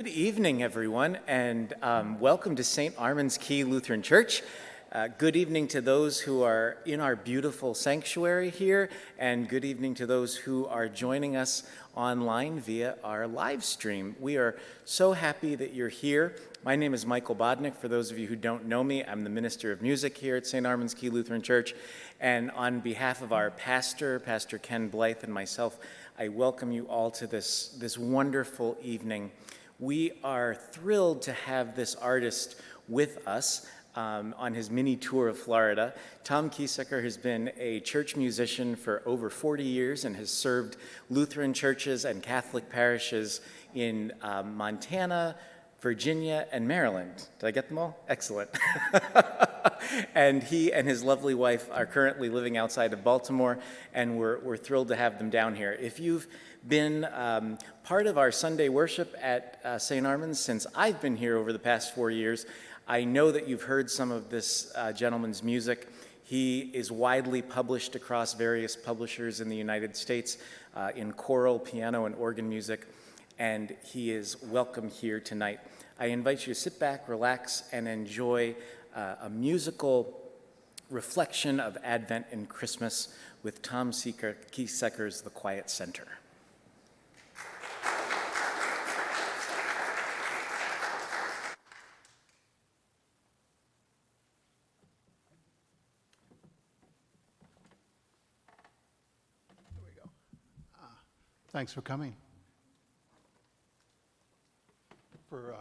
Good evening, everyone, and welcome to St. Armand's Key Lutheran Church. Good evening to those who are in our beautiful sanctuary here, and good evening to those who are joining us online via our live stream. We are so happy that you're here. My name is Michael Bodnick. For those of you who don't know me, I'm the Minister of Music here at St. Armand's Key Lutheran Church, and on behalf of our pastor, Pastor Ken Blythe, and myself, I welcome you all to this wonderful evening. We are thrilled to have this artist with us on his mini tour of Florida. Tom Keesecker has been a church musician for over 40 years and has served Lutheran churches and Catholic parishes in Montana, Virginia, and Maryland. Did I get them all? Excellent. And he and his lovely wife are currently living outside of Baltimore, and we're thrilled to have them down here. If you've been part of our Sunday worship at St. Armand's since I've been here over the past 4 years, I know that you've heard some of this gentleman's music. He is widely published across various publishers in the United States in choral, piano, and organ music, and he is welcome here tonight. I invite you to sit back, relax, and enjoy a musical reflection of Advent and Christmas with Tom Keesecker's The Quiet Center. Thanks for coming. For,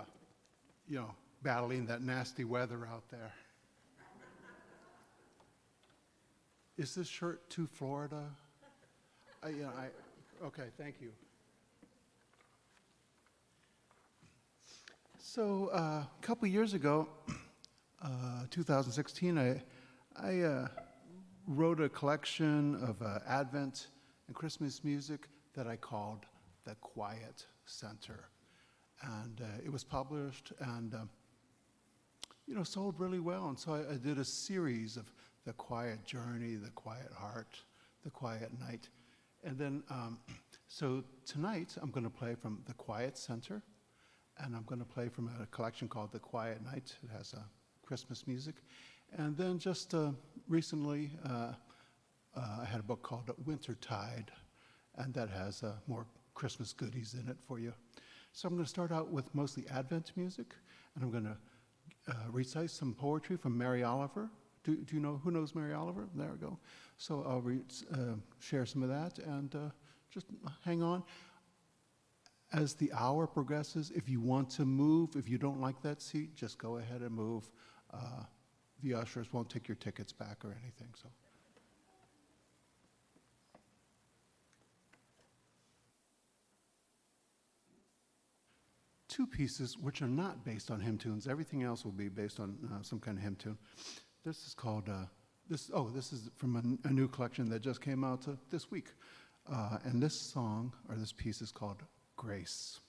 battling that nasty weather out there. Is this shirt too Florida? Okay, thank you. So a couple years ago, 2016, I wrote a collection of Advent and Christmas music that I called The Quiet Center. And it was published and, sold really well. And so I did a series of The Quiet Journey, The Quiet Heart, The Quiet Night. And then, so tonight I'm going to play from The Quiet Center, and I'm going to play from a collection called The Quiet Night. It has Christmas music. And then just recently, I had a book called Wintertide, and that has more Christmas goodies in it for you. So I'm going to start out with mostly Advent music, and I'm going to recite some poetry from Mary Oliver. Do you know, who knows Mary Oliver? There we go. So I'll share some of that, and just hang on. As the hour progresses, if you want to move, if you don't like that seat, just go ahead and move. The ushers won't take your tickets back or anything, so. Two pieces which are not based on hymn tunes. Everything else will be based on some kind of hymn tune. This is called, this is from a new collection that just came out this week. And this song, or this piece, is called Grace.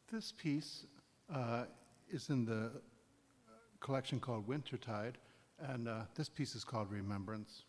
This piece is in the collection called Wintertide, and this piece is called Remembrance.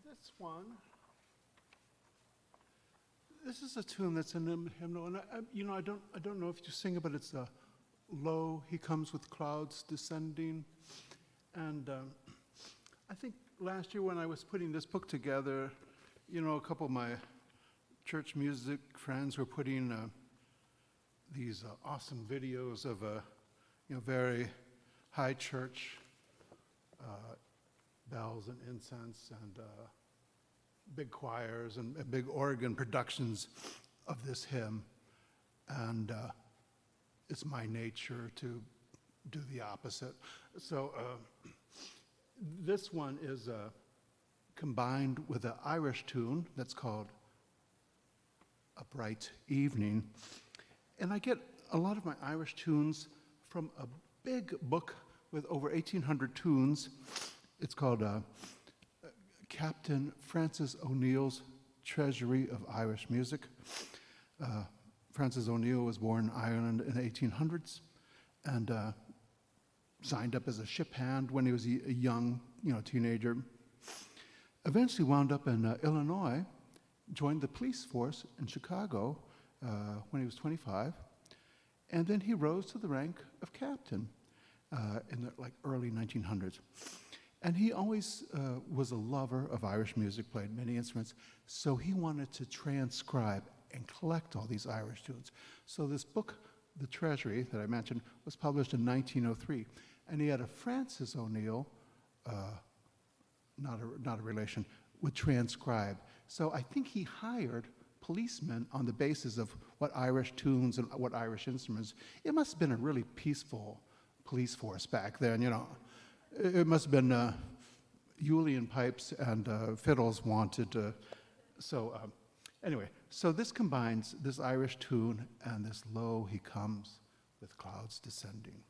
This one, this is a tune that's in the hymnal, and I don't know if you sing it, but it's "Lo, he comes with clouds descending," and I think last year when I was putting this book together, a couple of my church music friends were putting these awesome videos of very high church bells and incense and big choirs and big organ productions of this hymn. And it's my nature to do the opposite. So this one is combined with an Irish tune that's called A Bright Evening. And I get a lot of my Irish tunes from a big book with over 1,800 tunes. It's called Captain Francis O'Neill's Treasury of Irish Music. Francis O'Neill was born in Ireland in the 1800s and signed up as a ship hand when he was a young teenager. Eventually wound up in Illinois, joined the police force in Chicago when he was 25, and then he rose to the rank of captain in the early 1900s. And he always was a lover of Irish music, played many instruments, so he wanted to transcribe and collect all these Irish tunes. So this book, The Treasury, that I mentioned, was published in 1903, and he had a Francis O'Neill not a relation, would transcribe. So I think he hired policemen on the basis of what Irish tunes and what Irish instruments. It must have been a really peaceful police force back then, you know. It must have been Julian pipes and fiddles wanted. Anyway, so this combines this Irish tune and this "Lo, he comes with clouds descending."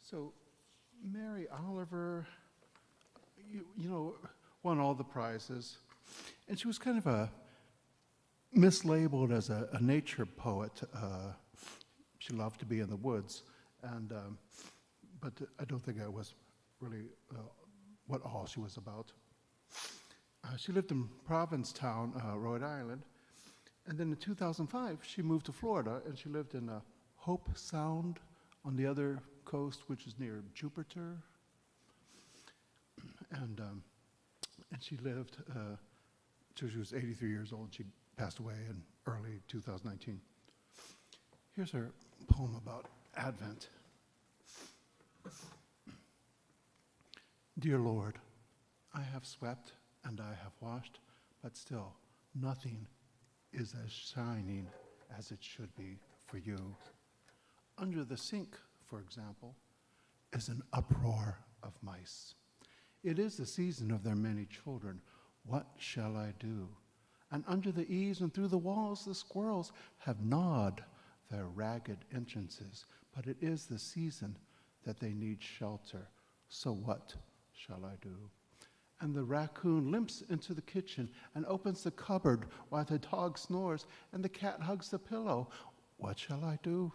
So Mary Oliver, you know, won all the prizes. And she was kind of mislabeled as a nature poet. She loved to be in the woods. But I don't think that was really what all she was about. She lived in Provincetown, Rhode Island. And then in 2005, she moved to Florida, and she lived in Hope Sound on the other coast, which is near Jupiter. And she lived till she was 83 years old. She passed away in early 2019. Here's her poem about Advent. Dear Lord, I have swept and I have washed, but still nothing is as shining as it should be for you. Under the sink, for example, is an uproar of mice. It is the season of their many children. What shall I do? And under the eaves and through the walls the squirrels have gnawed their ragged entrances. But it is the season that they need shelter. So what shall I do? And the raccoon limps into the kitchen and opens the cupboard while the dog snores and the cat hugs the pillow. What shall I do?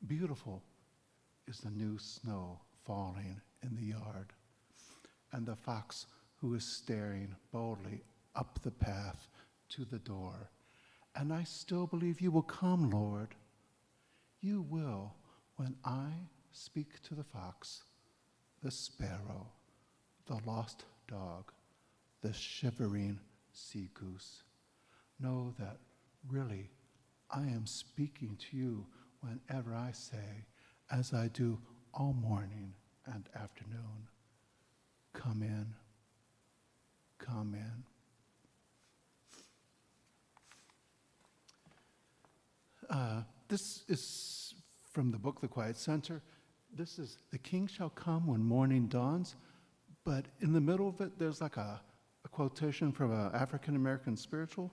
Beautiful is the new snow falling in the yard, and the fox who is staring boldly up the path to the door. And I still believe you will come, Lord. You will when I speak to the fox, the sparrow, the lost dog, the shivering sea goose. Know that really I am speaking to you whenever I say, as I do all morning and afternoon, come in, come in. This is from the book, The Quiet Center. This is, the king shall come when morning dawns, but in the middle of it, there's like a a quotation from an African American spiritual.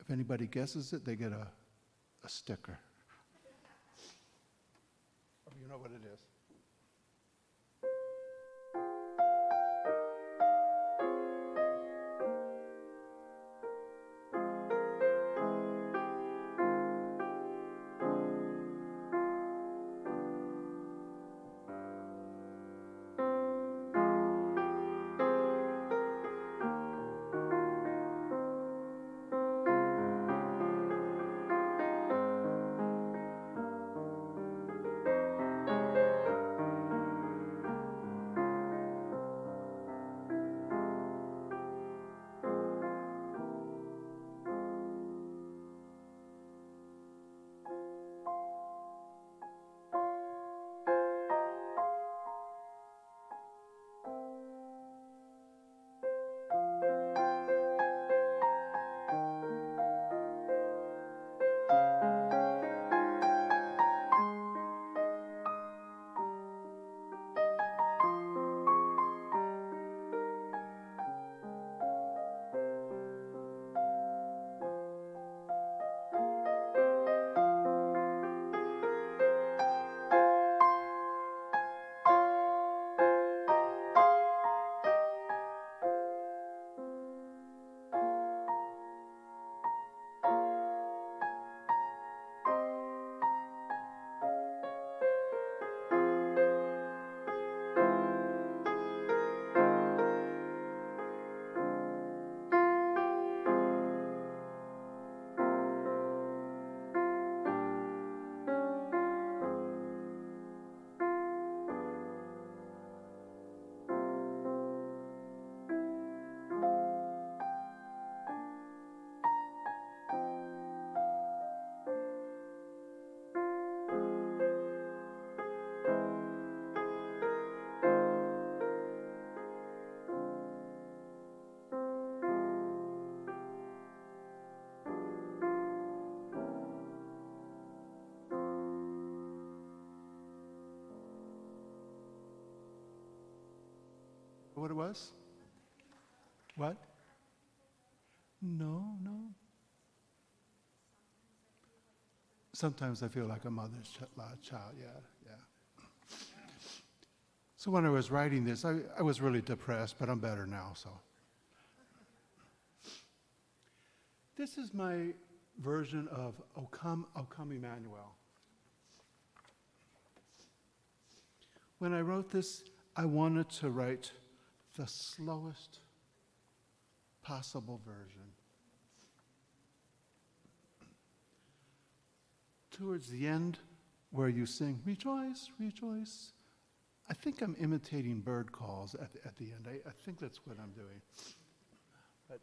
If anybody guesses it, they get a sticker. Oh, you know what it is. What it was? What? No. Sometimes I feel like a mother's child, yeah. So when I was writing this, I was really depressed, but I'm better now, so. This is my version of O Come Emmanuel. When I wrote this, I wanted to write the slowest possible version. Towards the end, where you sing, rejoice, rejoice, I think I'm imitating bird calls at the end. I think that's what I'm doing. But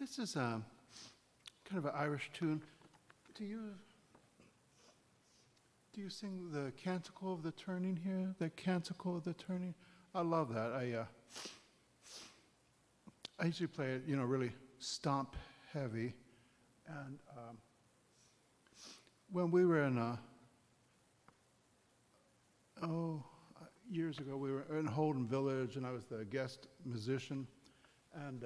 This is kind of an Irish tune. Do you sing the Canticle of the Turning here? The Canticle of the Turning? I love that. I usually play it, really stomp heavy. And when we were in years ago, we were in Holden Village, and I was the guest musician, and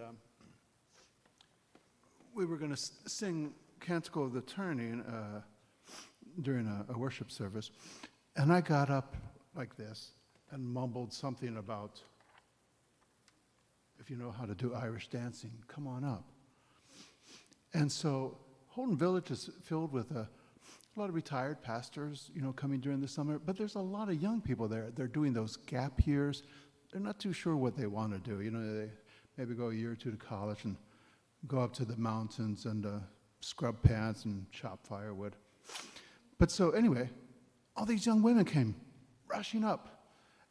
we were going to sing Canticle of the Turning during a worship service, and I got up like this and mumbled something about, if you know how to do Irish dancing, come on up. And so Holden Village is filled with a lot of retired pastors, coming during the summer, but there's a lot of young people there. They're doing those gap years. They're not too sure what they want to do. They maybe go a year or two to college and go up to the mountains and scrub pants and chop firewood. But so anyway, all these young women came rushing up,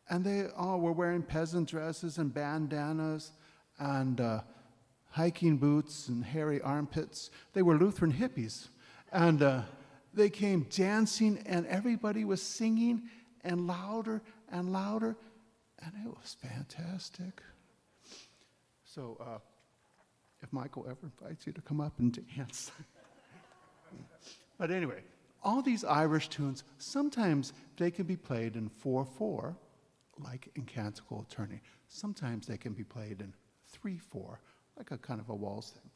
and they all were wearing peasant dresses and bandanas and hiking boots and hairy armpits. They were Lutheran hippies. And they came dancing, and everybody was singing, and louder, and it was fantastic. So if Michael ever invites you to come up and dance. But anyway, all these Irish tunes, sometimes they can be played in 4/4, like in Canticle Turning. Sometimes they can be played in 3/4, like a kind of a waltz thing.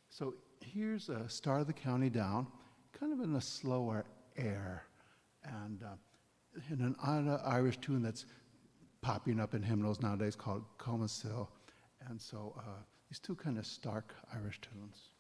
So here's Star of the County Down, kind of in a slower air, and in an Irish tune that's popping up in hymnals nowadays called Comasil. And so these two kind of stark Irish tunes.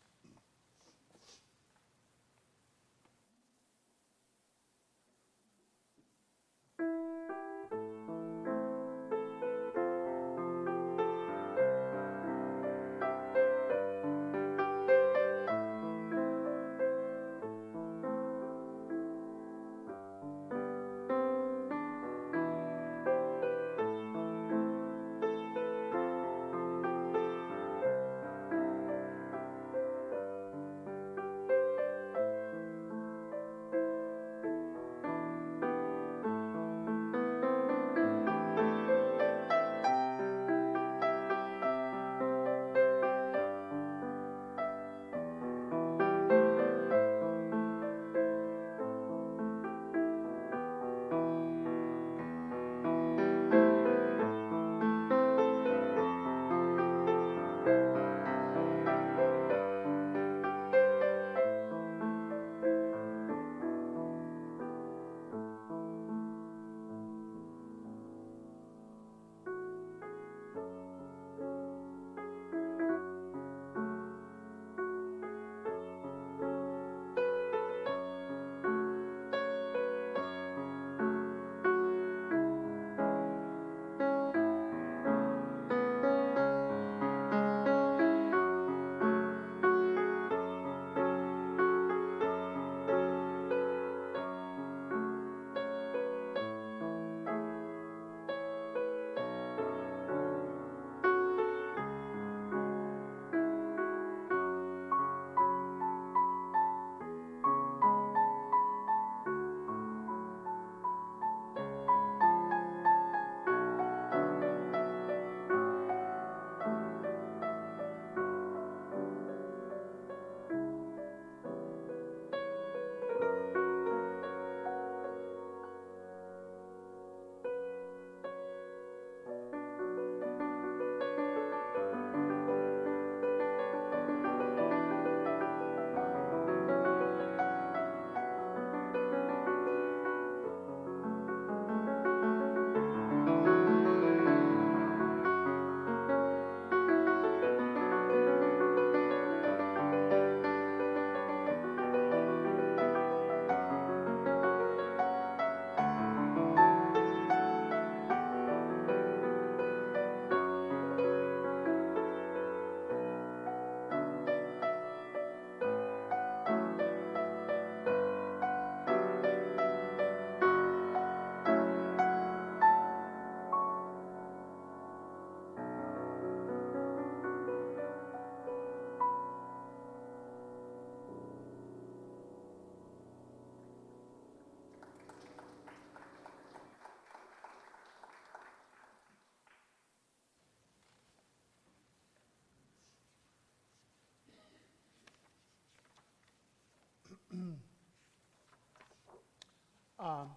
Um,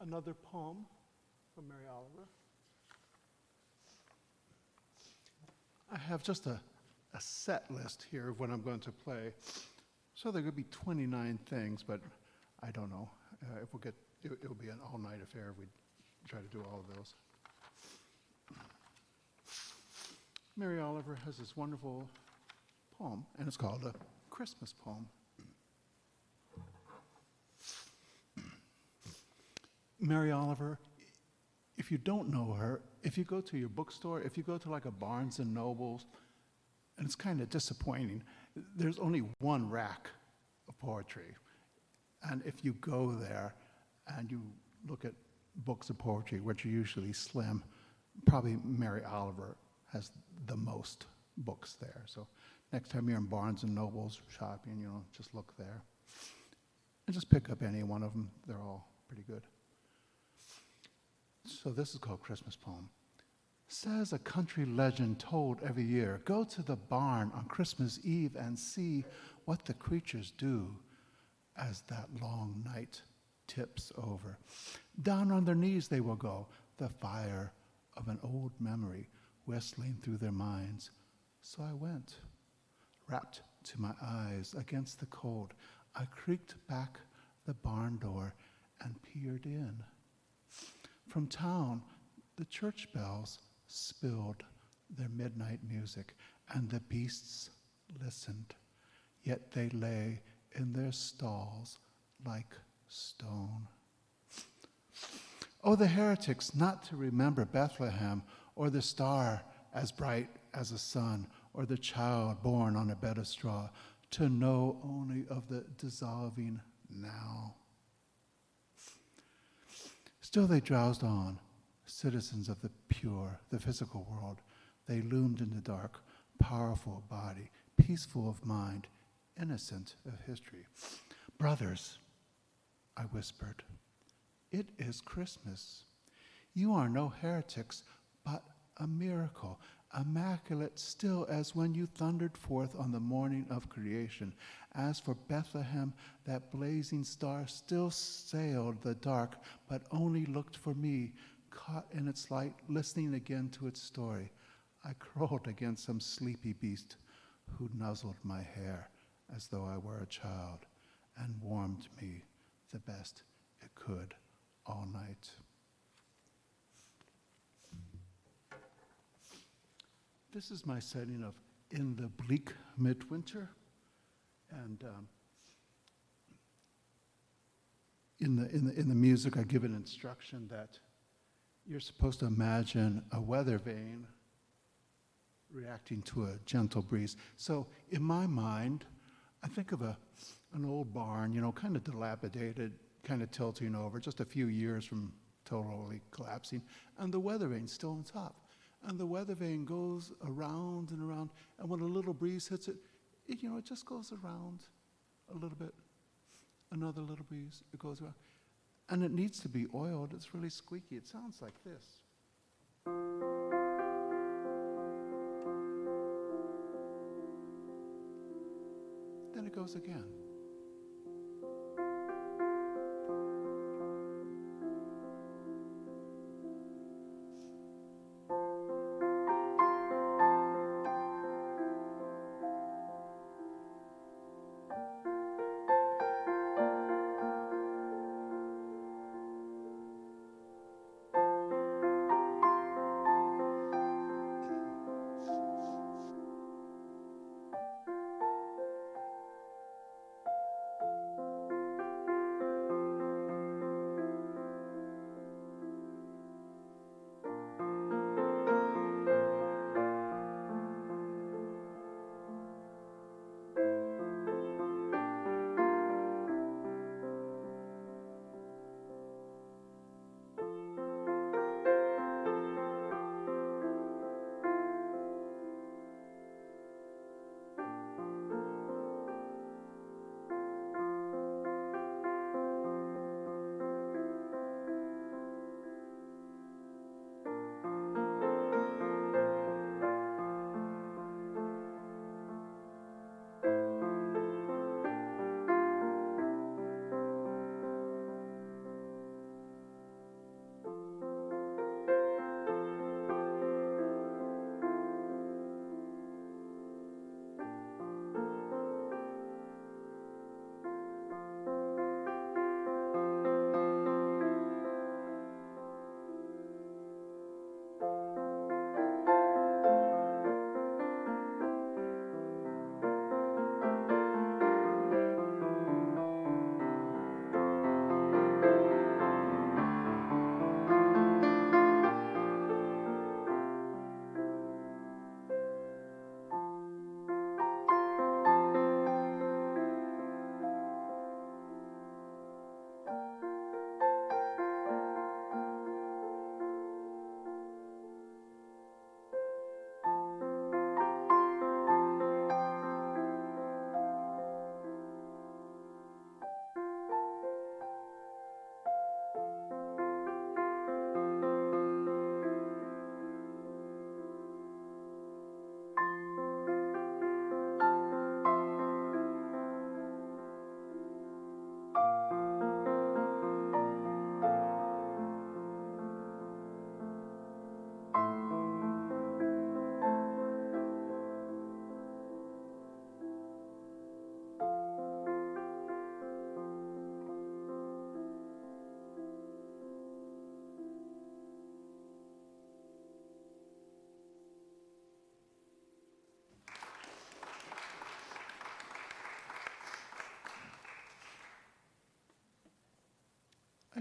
Another poem from Mary Oliver. I have just a set list here of what I'm going to play. So there could be 29 things, but I don't know. If we'll get, it'll be an all-night affair if we try to do all of those. Mary Oliver has this wonderful poem, and it's called a Christmas poem. Mary Oliver, if you don't know her, if you go to your bookstore, if you go to like a Barnes and Nobles, and it's kind of disappointing, there's only one rack of poetry. And if you go there and you look at books of poetry, which are usually slim, probably Mary Oliver has the most books there. So next time you're in Barnes and Nobles shopping, just look there. And just pick up any one of them. They're all pretty good. So this is called Christmas Poem. Says a country legend told every year, go to the barn on Christmas Eve and see what the creatures do as that long night tips over. Down on their knees they will go, the fire of an old memory whistling through their minds. So I went, wrapped to my eyes against the cold. I creaked back the barn door and peered in. From town, the church bells spilled their midnight music, and the beasts listened, yet they lay in their stalls like stone. Oh, the heretics not to remember Bethlehem, or the star as bright as a sun, or the child born on a bed of straw, to know only of the dissolving now. Still they drowsed on, citizens of the pure, the physical world. They loomed in the dark, powerful of body, peaceful of mind, innocent of history. Brothers, I whispered, it is Christmas. You are no heretics, but a miracle, immaculate still as when you thundered forth on the morning of creation. As for Bethlehem, that blazing star still sailed the dark, but only looked for me, caught in its light, listening again to its story. I crawled against some sleepy beast who nuzzled my hair as though I were a child and warmed me the best it could all night. This is my setting of In the Bleak Midwinter. And in the music, I give an instruction that you're supposed to imagine a weather vane reacting to a gentle breeze. So in my mind, I think of an old barn, kind of dilapidated, kind of tilting over, just a few years from totally collapsing, and the weather vane's still on top. And the weather vane goes around and around, and when a little breeze hits it, it just goes around a little bit. Another little breeze, it goes around. And it needs to be oiled. It's really squeaky. It sounds like this. Then it goes again.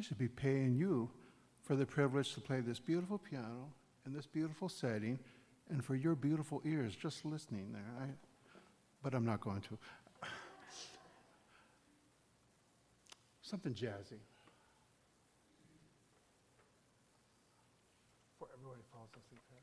should be paying you for the privilege to play this beautiful piano in this beautiful setting and for your beautiful ears just listening there. But I'm not going to. Something jazzy. Before everybody falls asleep here.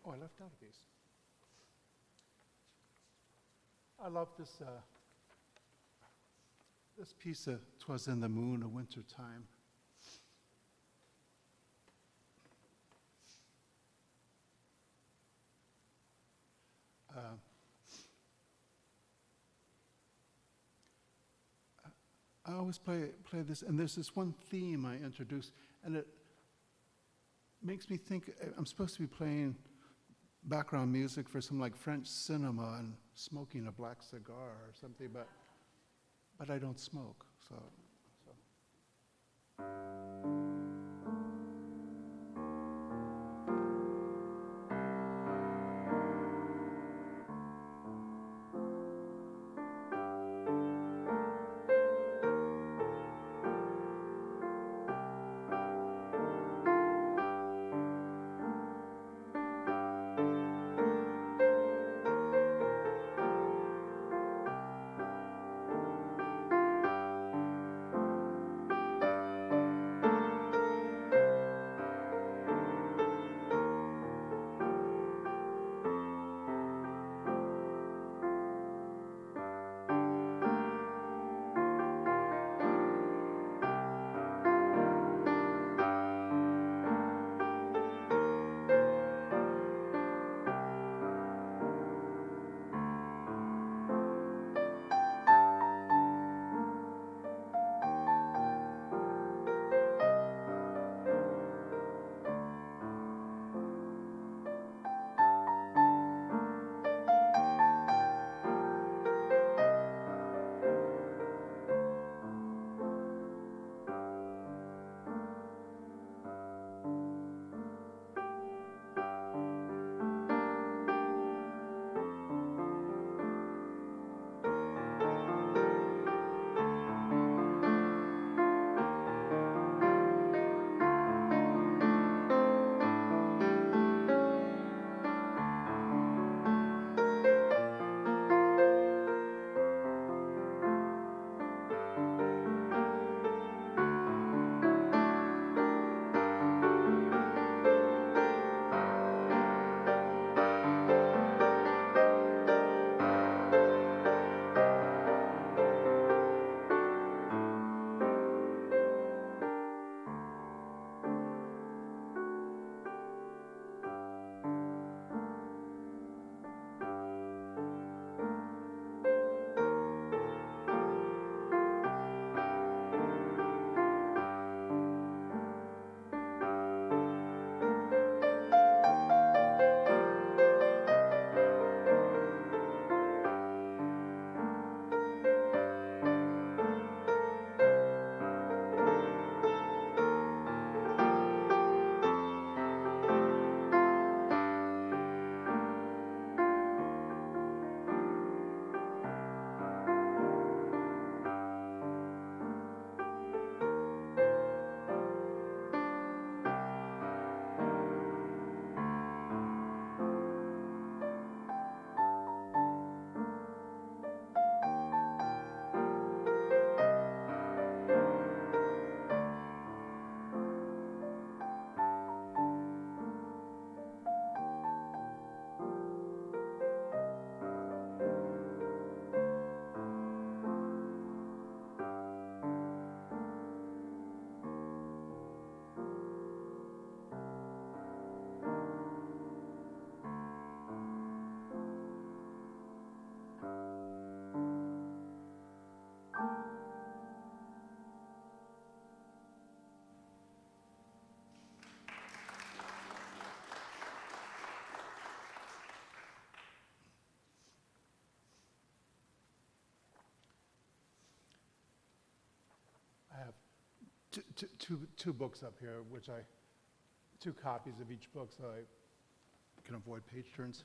Oh, I left out a piece. I love this this piece of "'Twas in the Moon, a Winter Time." I always play this, and there's this one theme I introduce, and it makes me think I'm supposed to be playing background music for some like French cinema and smoking a black cigar or something, but I don't smoke, so. two books up here, two copies of each book, so I can avoid page turns.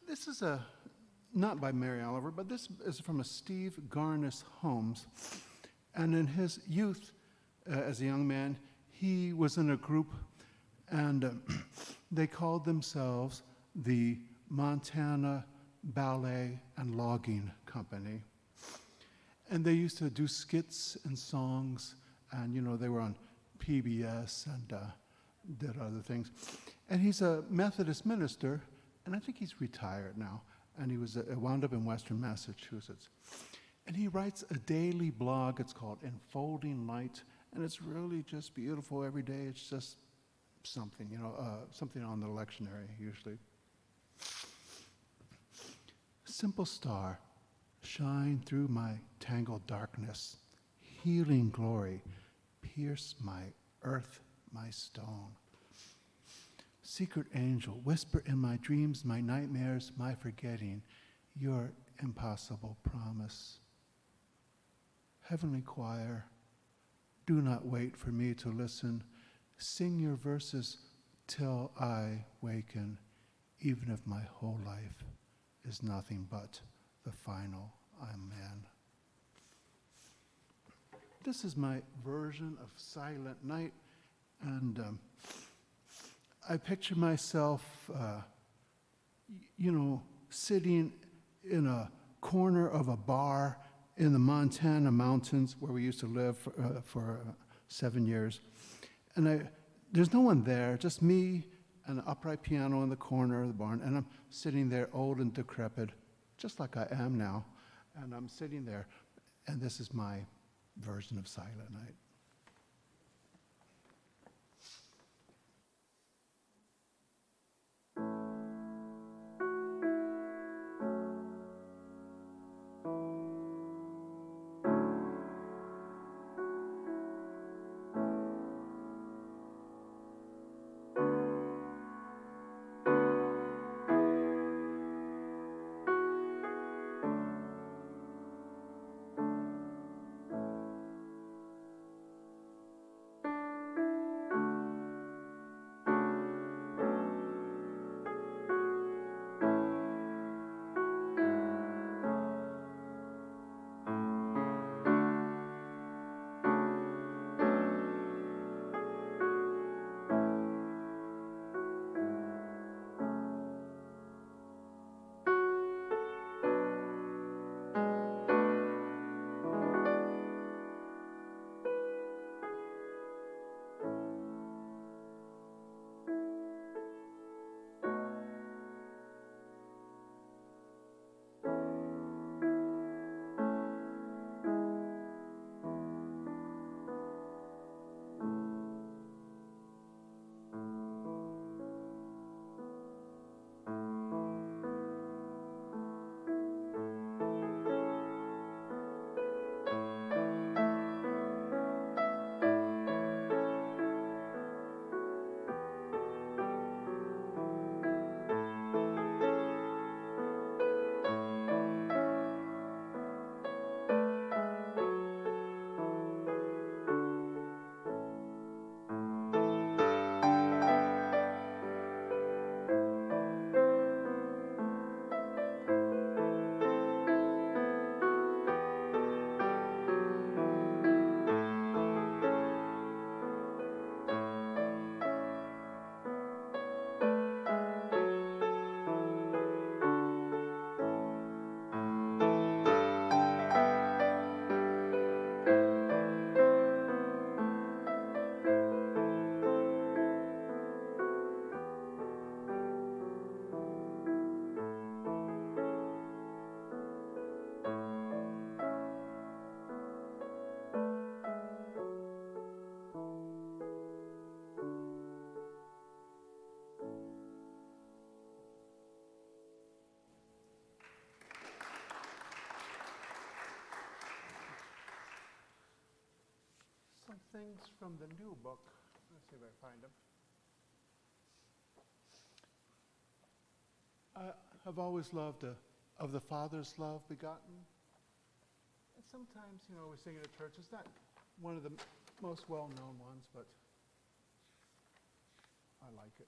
This is not by Mary Oliver, but this is from a Steve Garnis Holmes. And in his youth, as a young man, he was in a group, and they called themselves the Montana Ballet and Logging Company. And they used to do skits and songs, and they were on PBS and did other things. And he's a Methodist minister, and I think he's retired now. And he wound up in Western Massachusetts. And he writes a daily blog. It's called Enfolding Light, and it's really just beautiful every day. It's just something, something on the lectionary usually. Simple star, shine through my tangled darkness. Healing glory, pierce my earth, my stone. Secret angel, whisper in my dreams, my nightmares, my forgetting, your impossible promise. Heavenly choir, do not wait for me to listen. Sing your verses till I waken, even if my whole life is nothing but the final Amen. This is my version of Silent Night, and I picture myself, sitting in a corner of a bar in the Montana mountains where we used to live for 7 years. And there's no one there, just me and an upright piano in the corner of the barn, and I'm sitting there old and decrepit, just like I am now. And I'm sitting there, and this is my version of Silent Night. Some things from the new book. Let's see if I find them. I've always loved of the Father's love begotten. And sometimes, we sing it at church. It's not one of the most well-known ones, but I like it.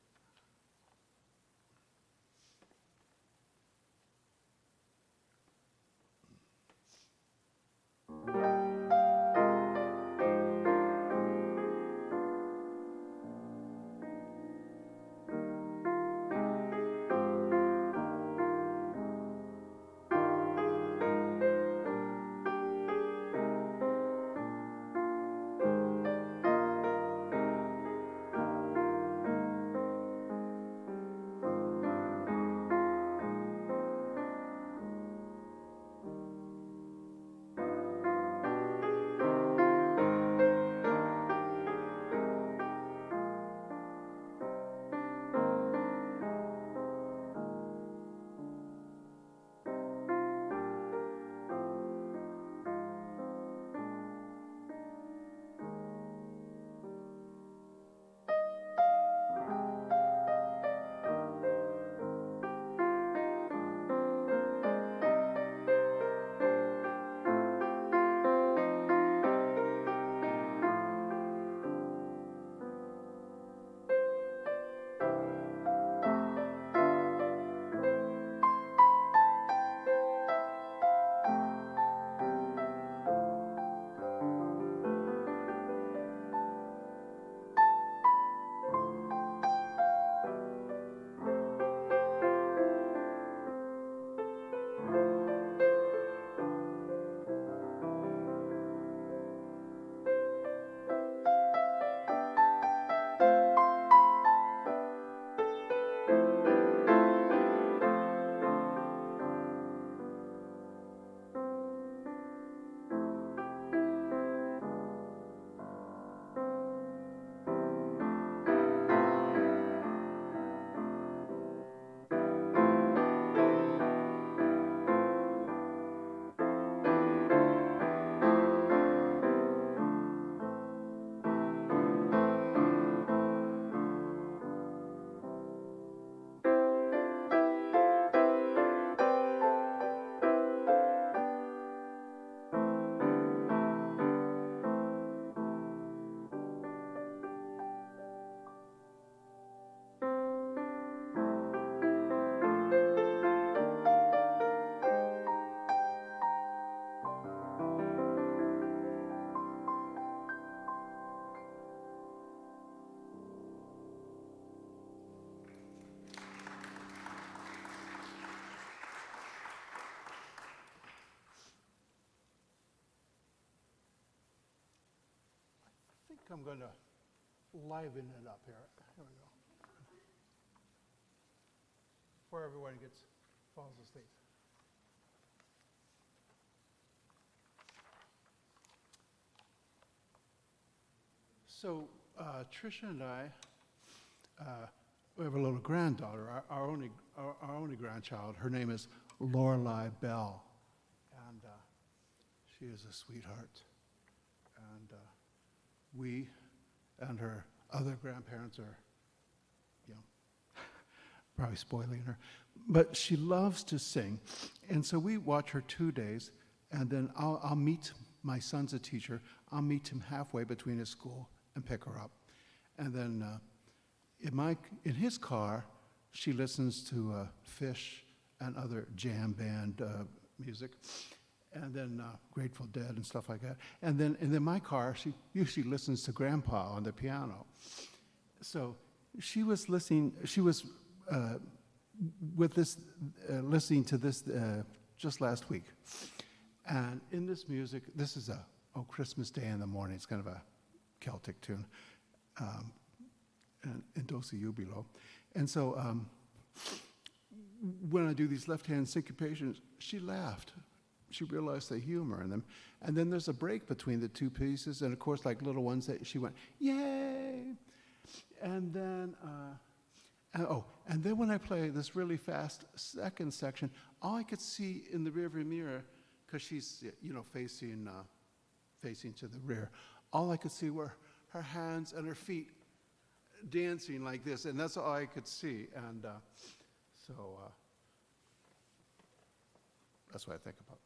I think I'm going to liven it up here. Here we go. Before everyone falls asleep. So Tricia and I, we have a little granddaughter, our only grandchild. Her name is Lorelei Bell, and she is a sweetheart. And we and her other grandparents are, probably spoiling her, but she loves to sing, and so we watch her 2 days, and then I'll meet, my son's a teacher, I'll meet him halfway between his school and pick her up, and then in his car, she listens to Fish and other jam band music, and then Grateful Dead and stuff like that, and then in my car, she usually listens to Grandpa on the piano. So she was listening listening to this just last week. And in this music, this is Christmas Day in the Morning. It's kind of a Celtic tune, and Dulce Jubilo. And so when I do these left-hand syncopations, she laughed. She realized the humor in them. And then there's a break between the two pieces, and of course, like little ones, that she went, yay! And then, and then when I play this really fast second section, all I could see in the rearview mirror, because she's facing to the rear, all I could see were her hands and her feet dancing like this, and that's all I could see. And so that's what I think about.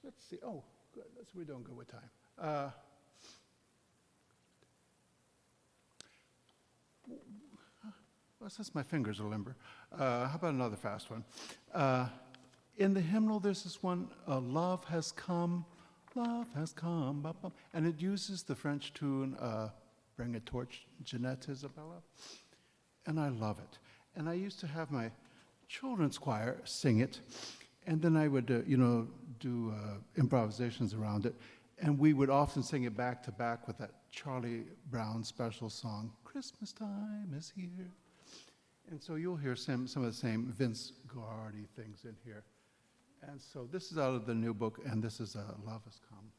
Let's see. Oh, good. We're doing good with time. Well, since my fingers are limber, how about another fast one? In the hymnal, there's this one, Love Has Come, bum, bum, and it uses the French tune, Bring a Torch, Jeanette Isabella, and I love it. And I used to have my children's choir sing it, and then I would, do improvisations around it, and we would often sing it back to back with that Charlie Brown special song, Christmas Time is Here. And so you'll hear some of the same Vince Guaraldi things in here. And so this is out of the new book, and this is Love Has Come.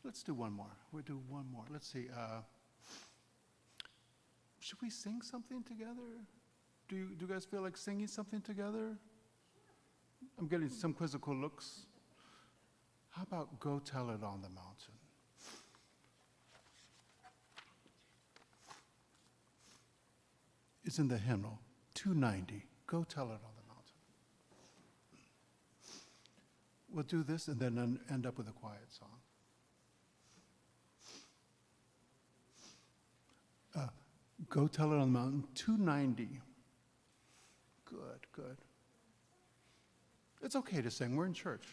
Let's do one more. We'll do one more. Let's see. Should we sing something together? Do you guys feel like singing something together? I'm getting some quizzical looks. How about Go Tell It on the Mountain? It's in the hymnal, 290. Go Tell It on the Mountain. We'll do this and then end up with a quiet song. Go Tell It on the Mountain, 290. Good, good. It's okay to sing. We're in church.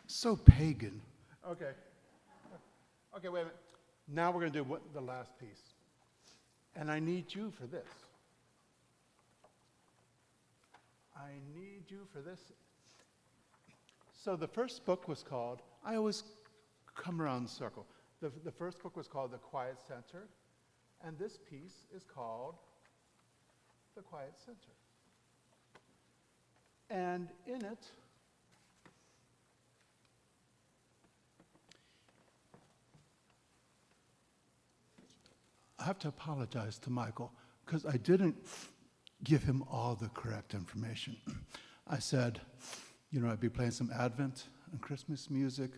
So pagan. Okay. Okay, wait a minute. Now we're going to do the last piece. And I need you for this. I need you for this. So the first book was called, I always come around the circle. The first book was called The Quiet Center. And this piece is called The Quiet Center. And in it, I have to apologize to Michael because I didn't give him all the correct information. I said, I'd be playing some Advent and Christmas music,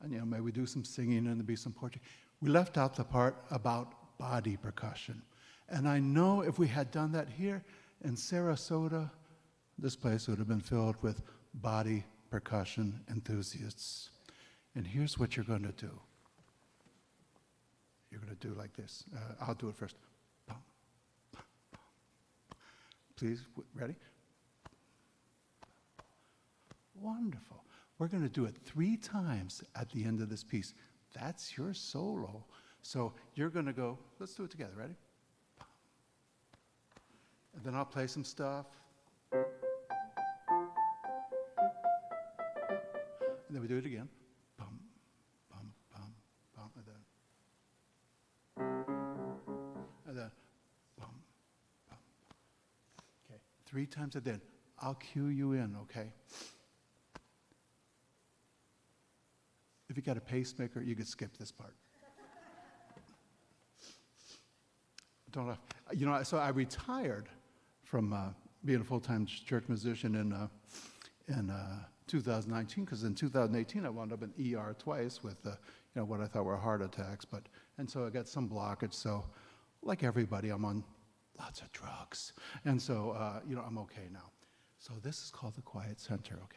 and maybe we do some singing and there'd be some poetry. We left out the part about body percussion. And I know if we had done that here in Sarasota, this place would have been filled with body percussion enthusiasts. And here's what you're going to do. You're going to do like this. I'll do it first. Please, ready? Wonderful. We're going to do it 3 times at the end of this piece. That's your solo. So you're going to go, let's do it together. Ready? And then I'll play some stuff. And then we do it again. Bum, bum, bum, bum, and then bum, bum. Okay, 3 times and then I'll cue you in, okay? If you got a pacemaker, you could skip this part. Don't laugh. You know, so I retired from being a full-time church musician in 2019, because in 2018 I wound up in ER twice with what I thought were heart attacks, and so I got some blockage. So, like everybody, I'm on lots of drugs, and so I'm okay now. So this is called the Quiet Center, okay?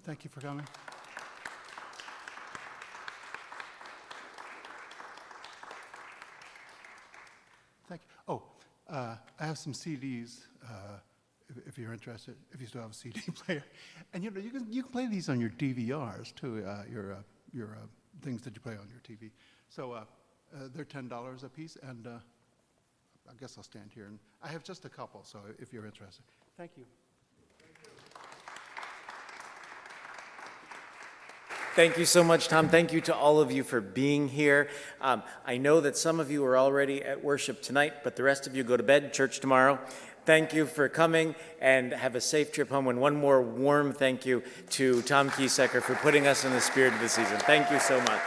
Thank you for coming. Thank you. Oh, I have some CDs, if you're interested, if you still have a CD player. And you can play these on your DVRs too, your things that you play on your TV. So they're $10 a piece, and I guess I'll stand here. And I have just a couple, so if you're interested. Thank you. Thank you so much, Tom. Thank you to all of you for being here. I know that some of you are already at worship tonight, but the rest of you go to bed, church tomorrow. Thank you for coming, and have a safe trip home. And one more warm thank you to Tom Keesecker for putting us in the spirit of the season. Thank you so much.